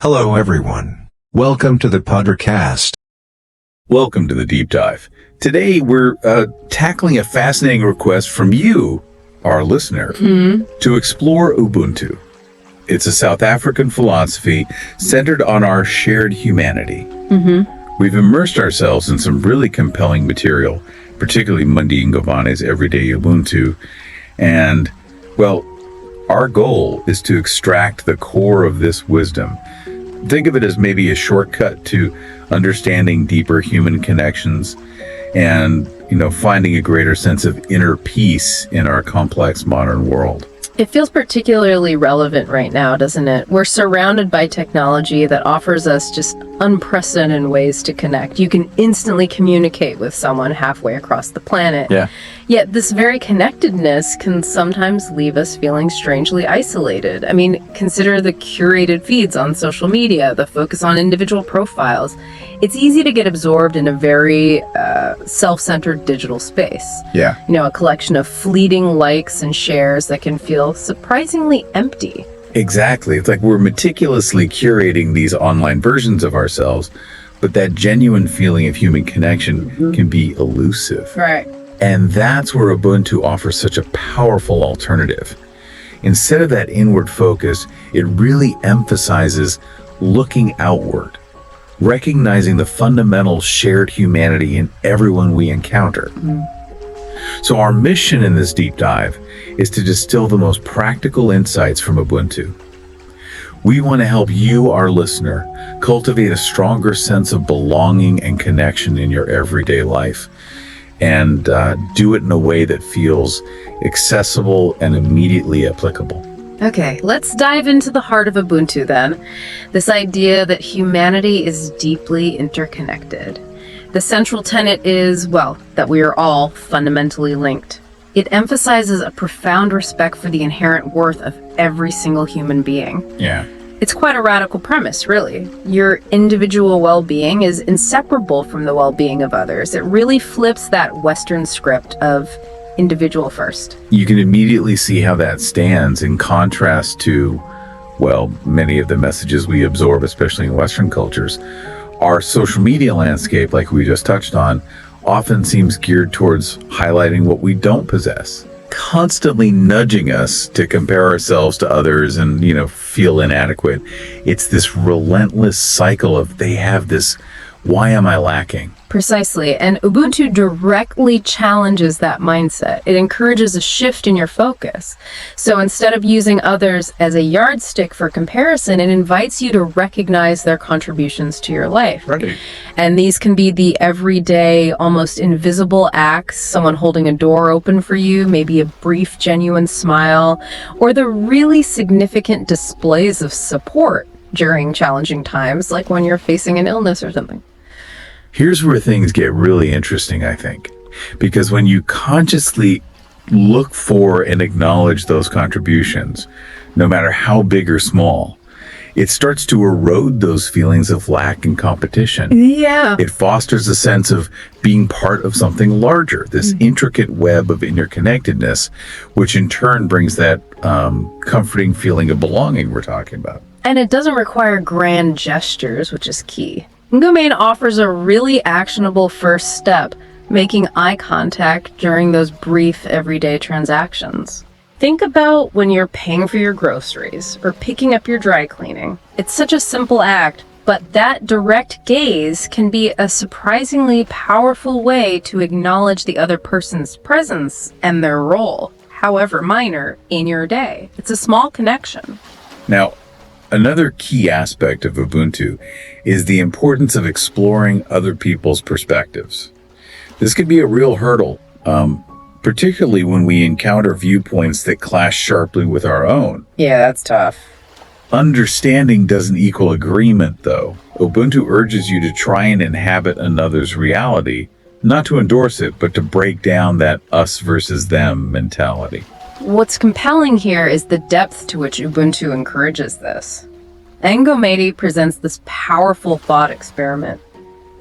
Hello everyone. Welcome to the podcast. Welcome to the Deep Dive. Today we're tackling a fascinating request from you, our listener, to explore Ubuntu. It's a South African philosophy centered on our shared humanity. We've immersed ourselves in some really compelling material, particularly Mundi Ngovane's Everyday Ubuntu. And, well, our goal is to extract the core of this wisdom. Think of it as maybe a shortcut to understanding deeper human connections and, finding a greater sense of inner peace in our complex modern world. It feels particularly relevant right now, doesn't it? We're surrounded by technology that offers us just unprecedented ways to connect. You can instantly communicate with someone halfway across the planet. Yeah. Yet this very connectedness can sometimes leave us feeling strangely isolated. I mean, consider the curated feeds on social media, the focus on individual profiles. It's easy to get absorbed in a very self-centered digital space. Yeah. A collection of fleeting likes and shares that can feel surprisingly empty. Exactly. It's like we're meticulously curating these online versions of ourselves, but that genuine feeling of human connection can be elusive. Right. And that's where Ubuntu offers such a powerful alternative. Instead of that inward focus, it really emphasizes looking outward, recognizing the fundamental shared humanity in everyone we encounter. So our mission in this deep dive is to distill the most practical insights from Ubuntu. We want to help you, our listener, cultivate a stronger sense of belonging and connection in your everyday life, and do it in a way that feels accessible and immediately applicable. Okay, let's dive into the heart of Ubuntu then. This idea that humanity is deeply interconnected. The central tenet is, that we are all fundamentally linked. It emphasizes a profound respect for the inherent worth of every single human being. Yeah. It's quite a radical premise, really. Your individual well-being is inseparable from the well-being of others. It really flips that Western script of individual first. You can immediately see how that stands in contrast to, many of the messages we absorb, especially in Western cultures. Our social media landscape, like we just touched on, often seems geared towards highlighting what we don't possess, constantly nudging us to compare ourselves to others and, feel inadequate. It's this relentless cycle of they have this, why am I lacking? Precisely, and Ubuntu directly challenges that mindset. It encourages a shift in your focus. So instead of using others as a yardstick for comparison, it invites you to recognize their contributions to your life. Right. And these can be the everyday, almost invisible acts, someone holding a door open for you, maybe a brief, genuine smile, or the really significant displays of support during challenging times, like when you're facing an illness or something. Here's where things get really interesting, I think, because when you consciously look for and acknowledge those contributions, no matter how big or small, it starts to erode those feelings of lack and competition. Yeah. It fosters a sense of being part of something larger, this intricate web of interconnectedness, which in turn brings that comforting feeling of belonging we're talking about. And it doesn't require grand gestures, which is key. Ngomane offers a really actionable first step, making eye contact during those brief everyday transactions. Think about when you're paying for your groceries or picking up your dry cleaning. It's such a simple act, but that direct gaze can be a surprisingly powerful way to acknowledge the other person's presence and their role, however minor, in your day. It's a small connection. Now, another key aspect of Ubuntu is the importance of exploring other people's perspectives. This can be a real hurdle, particularly when we encounter viewpoints that clash sharply with our own. Yeah, that's tough. Understanding doesn't equal agreement, though. Ubuntu urges you to try and inhabit another's reality, not to endorse it, but to break down that us versus them mentality. What's compelling here is the depth to which Ubuntu encourages this. Ngomane presents this powerful thought experiment.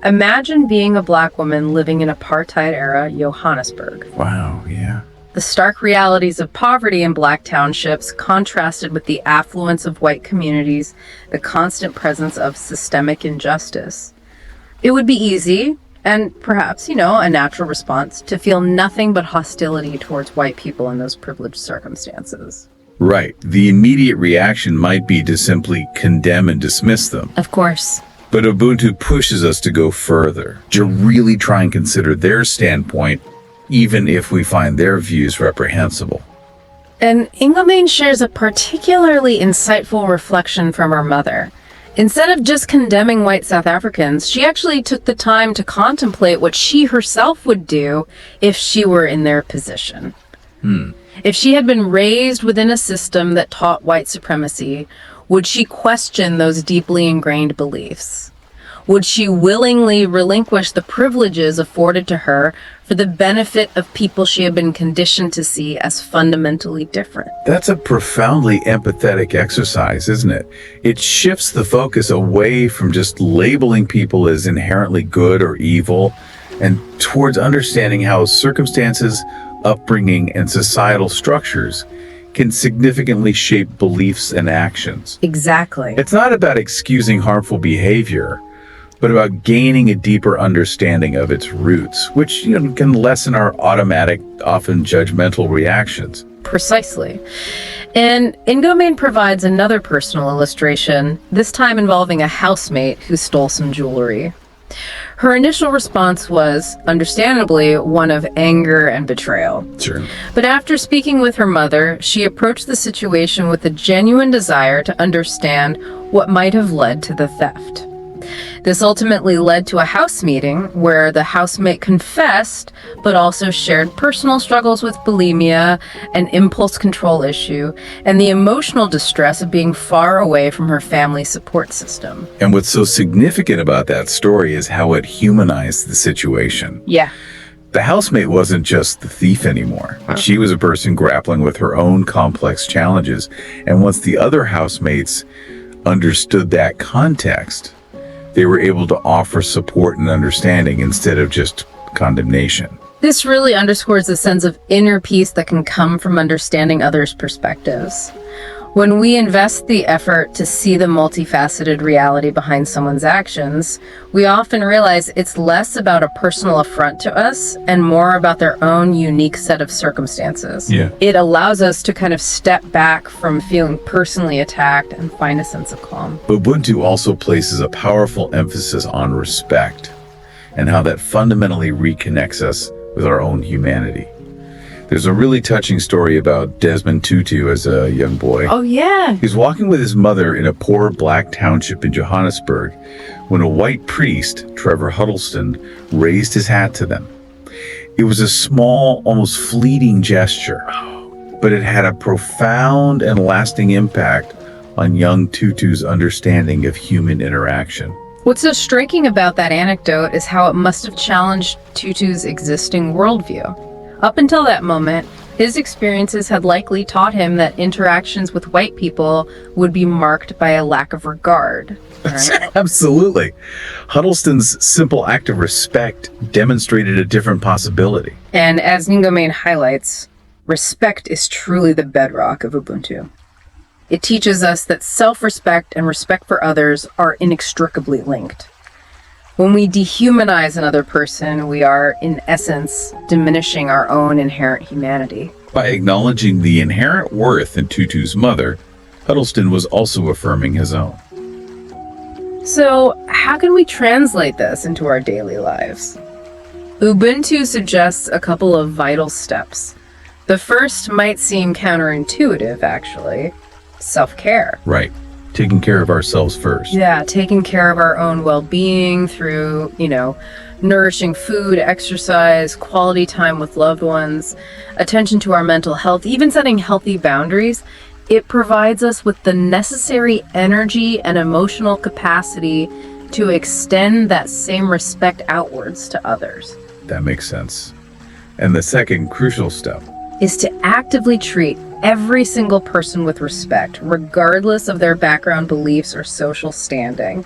Imagine being a Black woman living in apartheid-era Johannesburg. Wow, yeah. The stark realities of poverty in Black townships contrasted with the affluence of white communities, the constant presence of systemic injustice. It would be easy, and perhaps, a natural response, to feel nothing but hostility towards white people in those privileged circumstances. Right. The immediate reaction might be to simply condemn and dismiss them. Of course. But Ubuntu pushes us to go further, to really try and consider their standpoint, even if we find their views reprehensible. And Ingamain shares a particularly insightful reflection from her mother. Instead of just condemning white South Africans, she actually took the time to contemplate what she herself would do if she were in their position. If she had been raised within a system that taught white supremacy, would she question those deeply ingrained beliefs? Would she willingly relinquish the privileges afforded to her for the benefit of people she had been conditioned to see as fundamentally different? That's a profoundly empathetic exercise, isn't it? It shifts the focus away from just labeling people as inherently good or evil and towards understanding how circumstances, upbringing, and societal structures can significantly shape beliefs and actions. Exactly. It's not about excusing harmful behavior, but about gaining a deeper understanding of its roots, which can lessen our automatic, often judgmental reactions. Precisely. And Ingamain provides another personal illustration, this time involving a housemate who stole some jewelry. Her initial response was, understandably, one of anger and betrayal. Sure. But after speaking with her mother, she approached the situation with a genuine desire to understand what might have led to the theft. This ultimately led to a house meeting where the housemate confessed, but also shared personal struggles with bulimia, an impulse control issue, and the emotional distress of being far away from her family support system. And what's so significant about that story is how it humanized the situation. Yeah. The housemate wasn't just the thief anymore. She was a person grappling with her own complex challenges. And once the other housemates understood that context, they were able to offer support and understanding instead of just condemnation. This really underscores the sense of inner peace that can come from understanding others' perspectives. When we invest the effort to see the multifaceted reality behind someone's actions, we often realize it's less about a personal affront to us and more about their own unique set of circumstances. Yeah. It allows us to kind of step back from feeling personally attacked and find a sense of calm. Ubuntu also places a powerful emphasis on respect and how that fundamentally reconnects us with our own humanity. There's a really touching story about Desmond Tutu as a young boy. Oh, yeah. He was walking with his mother in a poor Black township in Johannesburg when a white priest, Trevor Huddleston, raised his hat to them. It was a small, almost fleeting gesture, but it had a profound and lasting impact on young Tutu's understanding of human interaction. What's so striking about that anecdote is how it must have challenged Tutu's existing worldview. Up until that moment, his experiences had likely taught him that interactions with white people would be marked by a lack of regard. Right? Absolutely. Huddleston's simple act of respect demonstrated a different possibility. And as Ingamain highlights, respect is truly the bedrock of Ubuntu. It teaches us that self-respect and respect for others are inextricably linked. When we dehumanize another person, we are, in essence, diminishing our own inherent humanity. By acknowledging the inherent worth in Tutu's mother, Huddleston was also affirming his own. So, how can we translate this into our daily lives? Ubuntu suggests a couple of vital steps. The first might seem counterintuitive, actually. Self-care. Right. Taking care of ourselves first. Yeah, taking care of our own well-being through, nourishing food, exercise, quality time with loved ones, attention to our mental health, even setting healthy boundaries. It provides us with the necessary energy and emotional capacity to extend that same respect outwards to others. That makes sense. And the second crucial step is to actively treat every single person with respect, regardless of their background, beliefs, or social standing.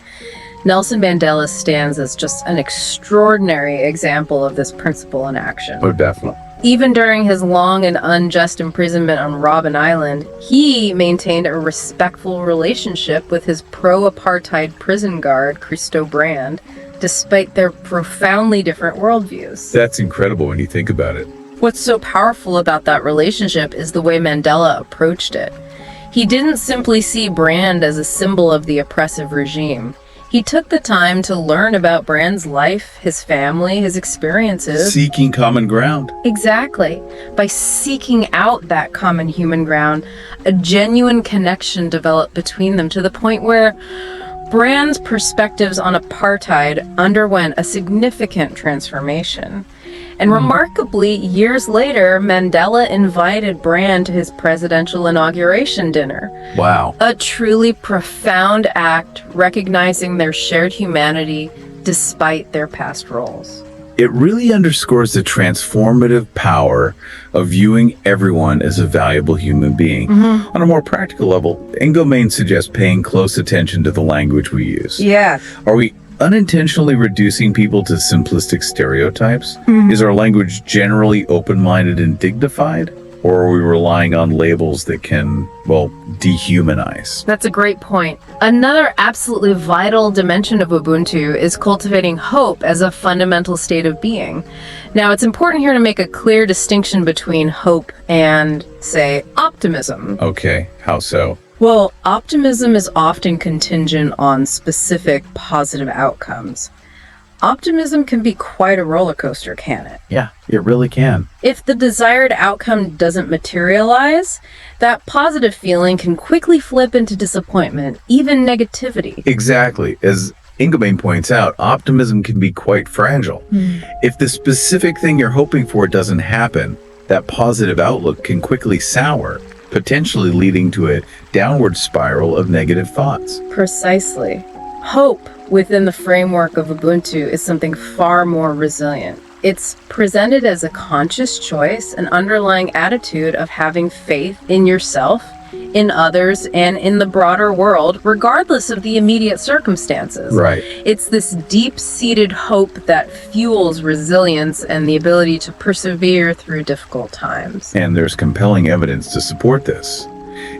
Nelson Mandela stands as just an extraordinary example of this principle in action. Oh, definitely. Even during his long and unjust imprisonment on Robben Island, he maintained a respectful relationship with his pro-apartheid prison guard, Christo Brand, despite their profoundly different worldviews. That's incredible when you think about it. What's so powerful about that relationship is the way Mandela approached it. He didn't simply see Brand as a symbol of the oppressive regime. He took the time to learn about Brand's life, his family, his experiences. Seeking common ground. Exactly. By seeking out that common human ground, a genuine connection developed between them to the point where Brand's perspectives on apartheid underwent a significant transformation. And remarkably, years later, Mandela invited Brand to his presidential inauguration dinner. Wow. A truly profound act recognizing their shared humanity despite their past roles. It really underscores the transformative power of viewing everyone as a valuable human being. On a more practical level, Ngomain suggests paying close attention to the language we use. Yeah. Are we unintentionally reducing people to simplistic stereotypes? Is our language generally open-minded and dignified? Or are we relying on labels that can, dehumanize? That's a great point. Another absolutely vital dimension of Ubuntu is cultivating hope as a fundamental state of being. Now, it's important here to make a clear distinction between hope and, say, optimism. Okay, how so? Well, optimism is often contingent on specific positive outcomes. Optimism can be quite a roller coaster, can it? Yeah, it really can. If the desired outcome doesn't materialize, that positive feeling can quickly flip into disappointment, even negativity. Exactly. As Ngomain points out, optimism can be quite fragile. If the specific thing you're hoping for doesn't happen, that positive outlook can quickly sour, potentially leading to a downward spiral of negative thoughts. Precisely. Hope within the framework of Ubuntu is something far more resilient. It's presented as a conscious choice, an underlying attitude of having faith in yourself, in others, and in the broader world, regardless of the immediate circumstances. Right. It's this deep-seated hope that fuels resilience and the ability to persevere through difficult times. And there's compelling evidence to support this.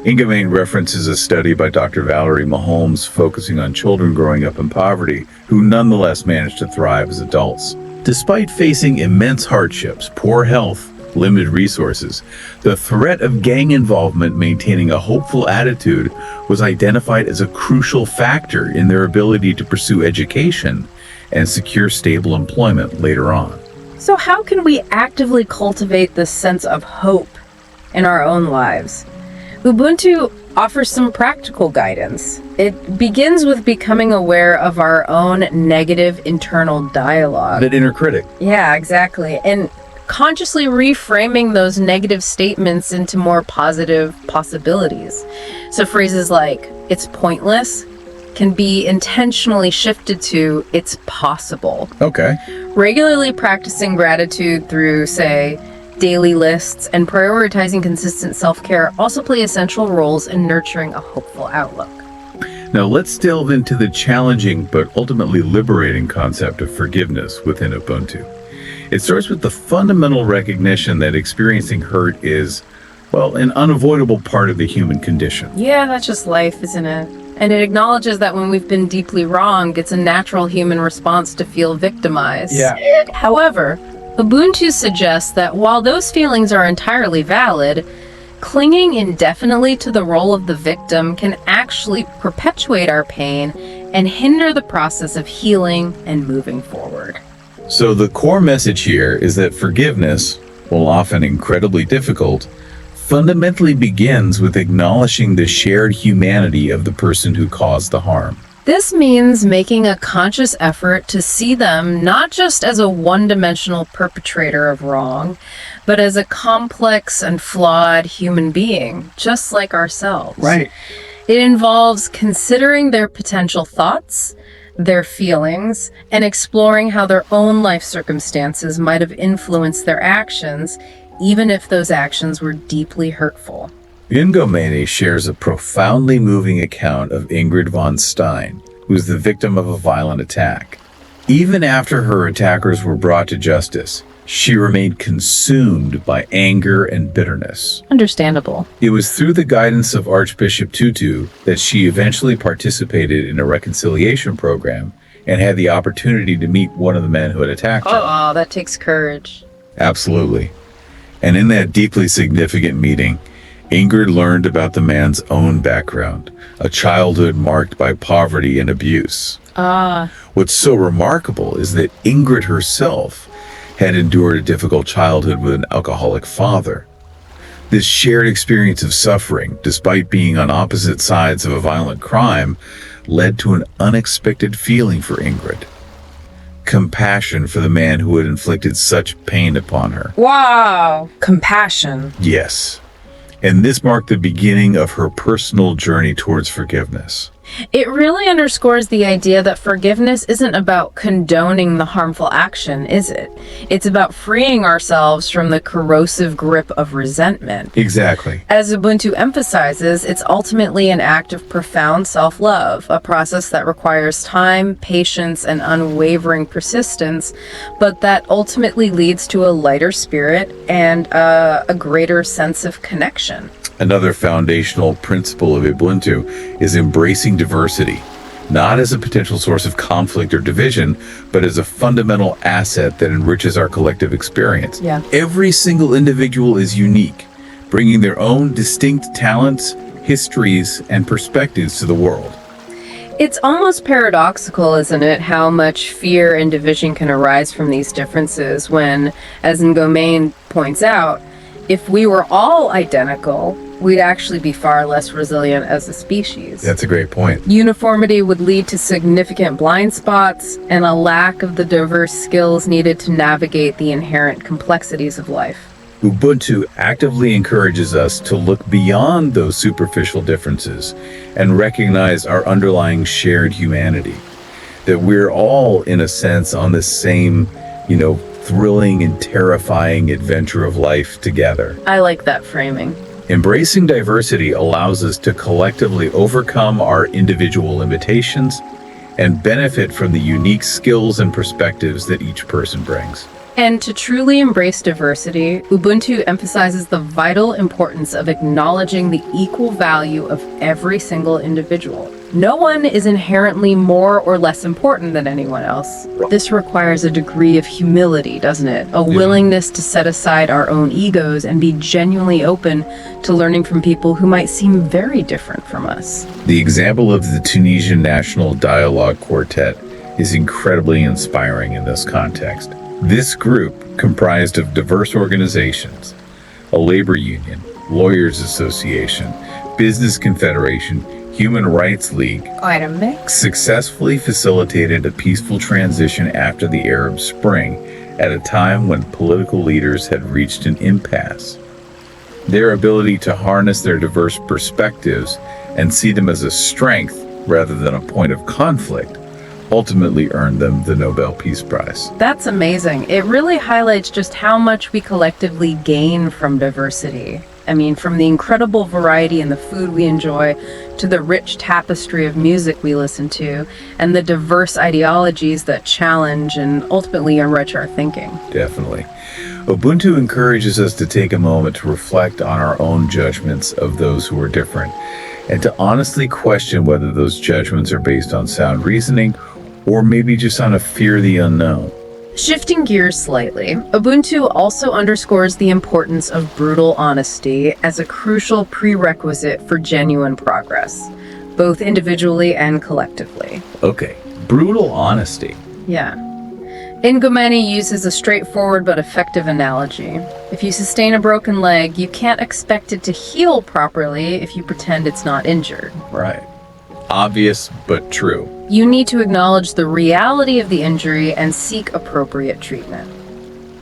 Ngomain references a study by Dr. Valerie Maholmes focusing on children growing up in poverty who nonetheless managed to thrive as adults. Despite facing immense hardships, poor health, limited resources, the threat of gang involvement maintaining a hopeful attitude was identified as a crucial factor in their ability to pursue education and secure stable employment later on. So how can we actively cultivate this sense of hope in our own lives? Ubuntu offers some practical guidance. It begins with becoming aware of our own negative internal dialogue. That inner critic. Yeah, exactly. And consciously reframing those negative statements into more positive possibilities. So phrases like, it's pointless, can be intentionally shifted to, it's possible. Okay. Regularly practicing gratitude through, say, daily lists and prioritizing consistent self-care also play essential roles in nurturing a hopeful outlook. Now let's delve into the challenging but ultimately liberating concept of forgiveness within Ubuntu. It starts with the fundamental recognition that experiencing hurt is, an unavoidable part of the human condition. Yeah, that's just life, isn't it? And it acknowledges that when we've been deeply wronged, it's a natural human response to feel victimized. Yeah. However, Ubuntu suggests that while those feelings are entirely valid, clinging indefinitely to the role of the victim can actually perpetuate our pain and hinder the process of healing and moving forward. So the core message here is that forgiveness, while often incredibly difficult, fundamentally begins with acknowledging the shared humanity of the person who caused the harm. This means making a conscious effort to see them not just as a one-dimensional perpetrator of wrong, but as a complex and flawed human being, just like ourselves. Right. It involves considering their potential thoughts, their feelings, and exploring how their own life circumstances might have influenced their actions, even if those actions were deeply hurtful. Ngomain shares a profoundly moving account of Ingrid von Stein, who was the victim of a violent attack. Even after her attackers were brought to justice, She remained consumed by anger and bitterness. Understandable. It was through the guidance of Archbishop Tutu that she eventually participated in a reconciliation program and had the opportunity to meet one of the men who had attacked her. Oh, that takes courage. Absolutely. And in that deeply significant meeting, Ingrid learned about the man's own background, a childhood marked by poverty and abuse. What's so remarkable is that Ingrid herself had endured a difficult childhood with an alcoholic father. This shared experience of suffering, despite being on opposite sides of a violent crime, led to an unexpected feeling for Ingrid. Compassion for the man who had inflicted such pain upon her. Wow. Compassion. Yes. And this marked the beginning of her personal journey towards forgiveness. It really underscores the idea that forgiveness isn't about condoning the harmful action, is it? It's about freeing ourselves from the corrosive grip of resentment. Exactly. As Ubuntu emphasizes, it's ultimately an act of profound self-love, a process that requires time, patience, and unwavering persistence, but that ultimately leads to a lighter spirit and a greater sense of connection. Another foundational principle of Ubuntu is embracing diversity, not as a potential source of conflict or division, but as a fundamental asset that enriches our collective experience. Yeah. Every single individual is unique, bringing their own distinct talents, histories, and perspectives to the world. It's almost paradoxical, isn't it, how much fear and division can arise from these differences when, as Ngomain points out, if we were all identical, we'd actually be far less resilient as a species. That's a great point. Uniformity would lead to significant blind spots and a lack of the diverse skills needed to navigate the inherent complexities of life. Ubuntu actively encourages us to look beyond those superficial differences and recognize our underlying shared humanity. That we're all, in a sense, on the same, thrilling and terrifying adventure of life together. I like that framing. Embracing diversity allows us to collectively overcome our individual limitations and benefit from the unique skills and perspectives that each person brings. And to truly embrace diversity, Ubuntu emphasizes the vital importance of acknowledging the equal value of every single individual. No one is inherently more or less important than anyone else. This requires a degree of humility, doesn't it? A willingness to set aside our own egos and be genuinely open to learning from people who might seem very different from us. The example of the Tunisian National Dialogue Quartet is incredibly inspiring in this context. This group, comprised of diverse organizations, a labor union, lawyers association, business confederation, Human Rights League, Quite a mix. successfully facilitated a peaceful transition after the Arab Spring at a time when political leaders had reached an impasse. Their ability to harness their diverse perspectives and see them as a strength rather than a point of conflict ultimately earned them the Nobel Peace Prize. That's amazing. It really highlights just how much we collectively gain from diversity. I mean, from the incredible variety in the food we enjoy to the rich tapestry of music we listen to and the diverse ideologies that challenge and ultimately enrich our thinking. Definitely. Ubuntu encourages us to take a moment to reflect on our own judgments of those who are different and to honestly question whether those judgments are based on sound reasoning or maybe just on a fear of the unknown. Shifting gears slightly, Ubuntu also underscores the importance of brutal honesty as a crucial prerequisite for genuine progress, both individually and collectively. Okay, brutal honesty. Yeah. Ngomeni uses a straightforward but effective analogy. If you sustain a broken leg, you can't expect it to heal properly if you pretend it's not injured. Right. Obvious but true. You need to acknowledge the reality of the injury and seek appropriate treatment.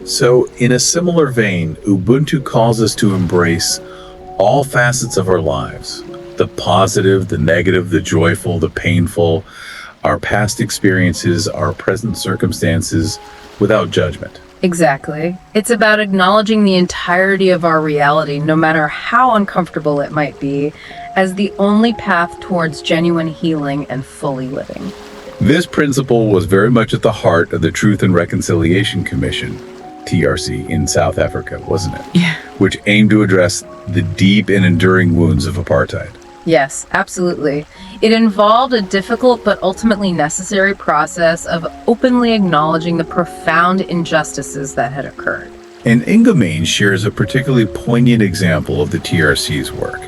So, in a similar vein, Ubuntu calls us to embrace all facets of our lives. The positive, the negative, the joyful, the painful, our past experiences, our present circumstances, without judgment. Exactly. It's about acknowledging the entirety of our reality, no matter how uncomfortable it might be, as the only path towards genuine healing and fully living. This principle was very much at the heart of the Truth and Reconciliation Commission, TRC in South Africa, wasn't it? Yeah. Which aimed to address the deep and enduring wounds of apartheid. Yes, absolutely. It involved a difficult but ultimately necessary process of openly acknowledging the profound injustices that had occurred. And Ingamain shares a particularly poignant example of the TRC's work.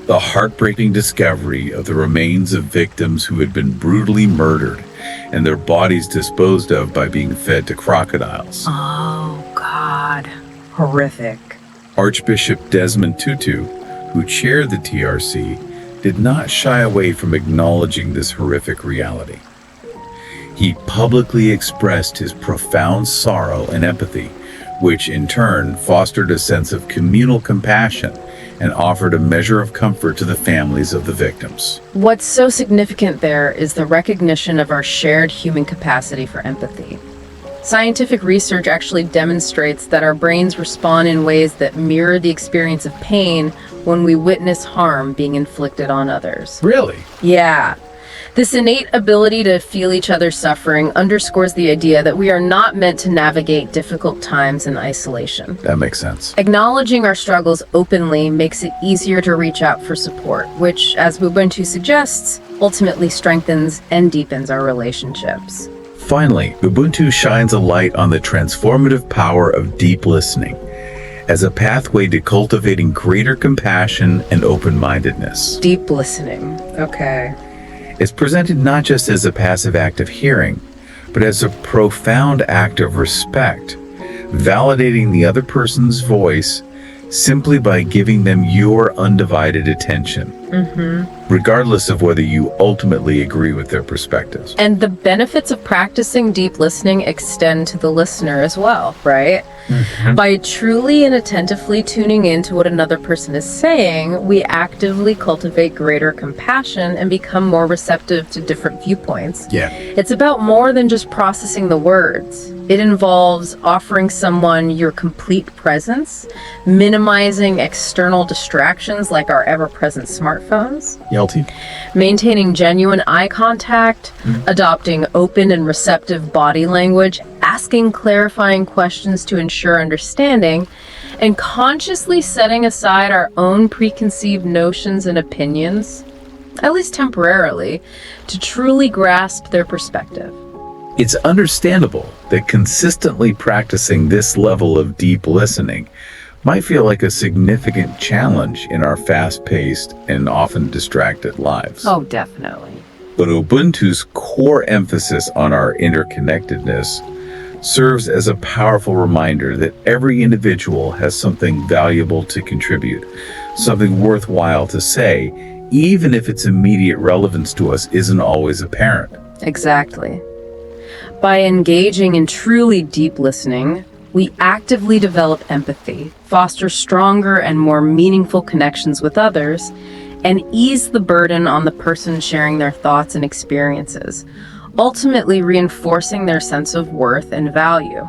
The heartbreaking discovery of the remains of victims who had been brutally murdered and their bodies disposed of by being fed to crocodiles. Oh, God. Horrific. Archbishop Desmond Tutu, who chaired the TRC, did not shy away from acknowledging this horrific reality. He publicly expressed his profound sorrow and empathy, which in turn fostered a sense of communal compassion and offered a measure of comfort to the families of the victims. What's so significant there is the recognition of our shared human capacity for empathy. Scientific research actually demonstrates that our brains respond in ways that mirror the experience of pain when we witness harm being inflicted on others. Really? Yeah. This innate ability to feel each other's suffering underscores the idea that we are not meant to navigate difficult times in isolation. That makes sense. Acknowledging our struggles openly makes it easier to reach out for support, which, as Ubuntu suggests, ultimately strengthens and deepens our relationships. Finally, Ubuntu shines a light on the transformative power of deep listening as a pathway to cultivating greater compassion and open-mindedness. Deep listening. Okay. It's presented not just as a passive act of hearing, but as a profound act of respect, validating the other person's voice simply by giving them your undivided attention, regardless of whether you ultimately agree with their perspectives. And the benefits of practicing deep listening extend to the listener as well, right? By truly and attentively tuning into what another person is saying, we actively cultivate greater compassion and become more receptive to different viewpoints. Yeah. It's about more than just processing the words. It involves offering someone your complete presence, minimizing external distractions like our ever-present smartphones, Yelty? maintaining genuine eye contact, adopting open and receptive body language, asking clarifying questions to ensure understanding, and consciously setting aside our own preconceived notions and opinions, at least temporarily, to truly grasp their perspective. It's understandable that consistently practicing this level of deep listening might feel like a significant challenge in our fast-paced and often distracted lives. Oh, definitely. But Ubuntu's core emphasis on our interconnectedness serves as a powerful reminder that every individual has something valuable to contribute, something worthwhile to say, even if its immediate relevance to us isn't always apparent. Exactly. By engaging in truly deep listening, we actively develop empathy, foster stronger and more meaningful connections with others, and ease the burden on the person sharing their thoughts and experiences, ultimately reinforcing their sense of worth and value.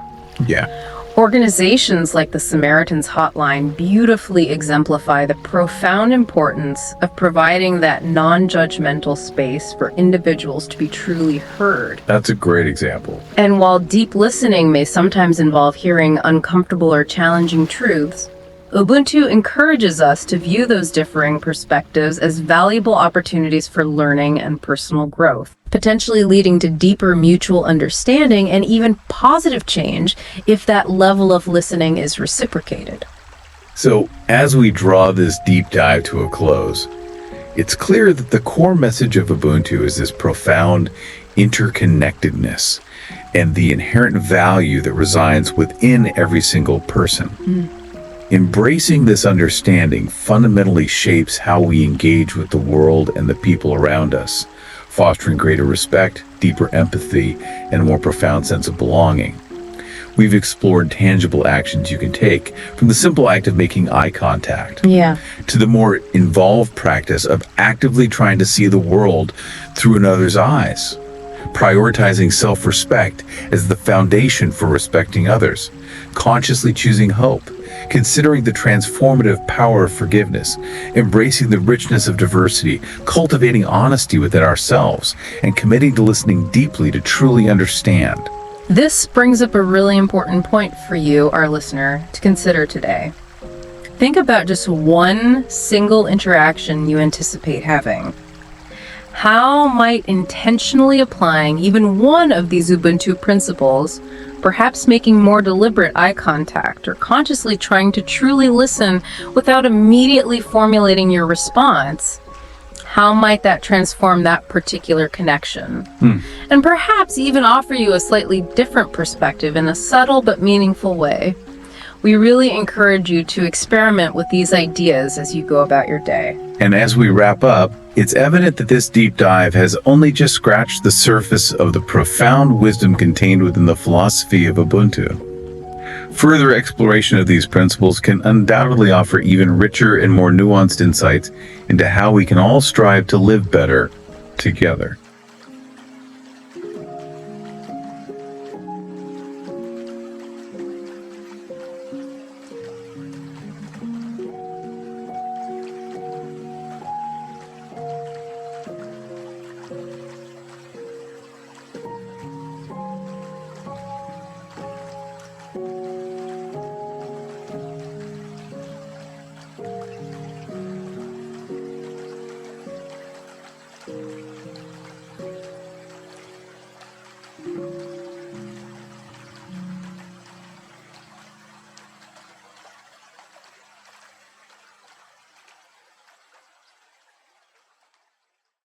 Yeah. Organizations like the Samaritan's Hotline beautifully exemplify the profound importance of providing that non-judgmental space for individuals to be truly heard. That's a great example. And while deep listening may sometimes involve hearing uncomfortable or challenging truths, Ubuntu encourages us to view those differing perspectives as valuable opportunities for learning and personal growth, potentially leading to deeper mutual understanding and even positive change if that level of listening is reciprocated. So, as we draw this deep dive to a close, it's clear that the core message of Ubuntu is this profound interconnectedness and the inherent value that resides within every single person. Embracing this understanding fundamentally shapes how we engage with the world and the people around us, fostering greater respect, deeper empathy, and a more profound sense of belonging. We've explored tangible actions you can take, from the simple act of making eye contact to the more involved practice of actively trying to see the world through another's eyes, prioritizing self-respect as the foundation for respecting others, consciously choosing hope, considering the transformative power of forgiveness, embracing the richness of diversity, cultivating honesty within ourselves, and committing to listening deeply to truly understand. This brings up a really important point for you, our listener, to consider today. Think about just one single interaction you anticipate having. How might intentionally applying even one of these Ubuntu principles, perhaps making more deliberate eye contact or consciously trying to truly listen without immediately formulating your response, how might that transform that particular connection? And perhaps even offer you a slightly different perspective in a subtle but meaningful way. We really encourage you to experiment with these ideas as you go about your day. And as we wrap up, it's evident that this deep dive has only just scratched the surface of the profound wisdom contained within the philosophy of Ubuntu. Further exploration of these principles can undoubtedly offer even richer and more nuanced insights into how we can all strive to live better together.